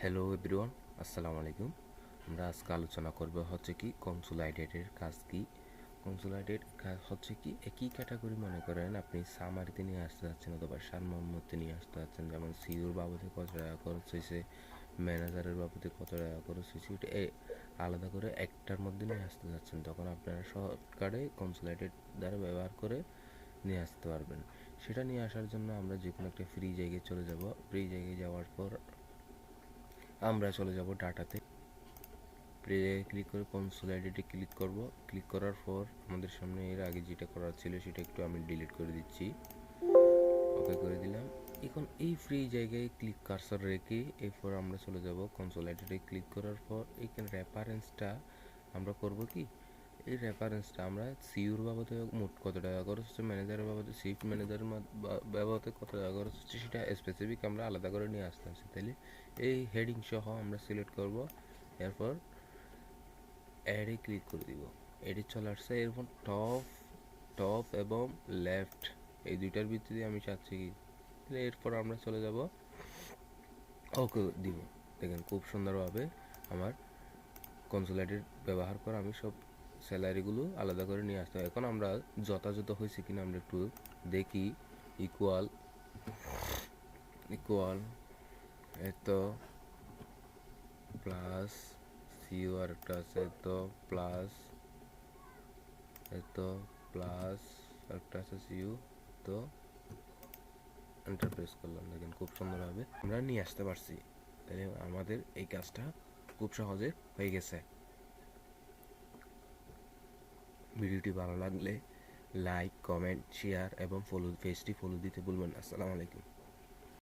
Hello everyone, আসসালামু আলাইকুম। আমরা আজকে আলোচনা করব হচ্ছে কি কনসোলাইডেটের কাজ কি। কনসোলাইডেট কাজ হচ্ছে কি একই ক্যাটাগরি। মনে করেন আপনি সামারিতে নিয়ে আসতে যাচ্ছেন অথবা সারমর্মতে নিয়ে আসতে যাচ্ছেন, যেমন সিওর বাবদে কত টাকা খরচ হয়েছে, ম্যানেজারের বাবদে কত টাকা খরচ হয়েছে, এটা আলাদা করে একটার মধ্যে নিয়ে আসতে যাচ্ছেন, তখন আপনারা শর্টকাটে কনসোলাইডেট দ্বারা ব্যবহার করে নিয়ে আসতে পারবেন। সেটা নিয়ে আসার জন্য আমরা যে কোনো একটা ফ্রি জায়গায় চলে যাব। ফ্রি জায়গায় যাওয়ার পর আমরা চলে যাব ডাটাতে, ক্লিক করে কনসোলাইডেটে ক্লিক করব। ক্লিক করার পর আমাদের সামনে এর আগে যেটা করার ছিল সেটা একটু আমি ডিলিট করে দিচ্ছি, ওকে করে দিলাম। এখন এই ফ্রি জায়গায় ক্লিক কার্সর রেখে এরপর আমরা চলে যাব কনসোলাইডেটে ক্লিক করার পর এখানে রেফারেন্সটা আমরা করব কি, এই রেফারেন্সটা আমরা সিউর বাবদে মোট কত টাকা খরচ হচ্ছে, ম্যানেজারের বাবদে শিফট ম্যানেজারের বাবদে কত টাকা খরচ হচ্ছে সেটা স্পেসিফিক আমরা আলাদা করে নিয়ে আসতে আসছি। তাহলে এই হেডিং সহ আমরা সিলেক্ট করব, এরপর অ্যাডে ক্লিক করে দিব। এডে চলে আসছে। এরপর টপ টপ এবং লেফট এই দুইটার ভিত্তিতে আমি চাচ্ছি কি, তাহলে এরপর আমরা চলে যাব ওকে দিব। দেখেন খুব সুন্দরভাবে আমার কনসোলেটেড ব্যবহার করে আমি সব স্যালারিগুলো আলাদা করে নিয়ে আসতে হয়। এখন আমরা যথাযথ হয়েছে কিনা আমরা একটু দেখি। ইকুয়াল ইকুয়াল এত প্লাস সিও আর একটা আছে, এত প্লাস এত প্লাস একটা আছে সিউ, তো এন্টার প্রেস করলাম। দেখেন খুব সুন্দরভাবে আমরা নিয়ে আসতে পারছি। তাহলে আমাদের এই কাজটা খুব সহজে হয়ে গেছে। ভিডিওটি ভালো লাগলে লাইক, কমেন্ট, শেয়ার এবং পেজটি ফলো দিতে ভুলবেন না। আসসালামু আলাইকুম।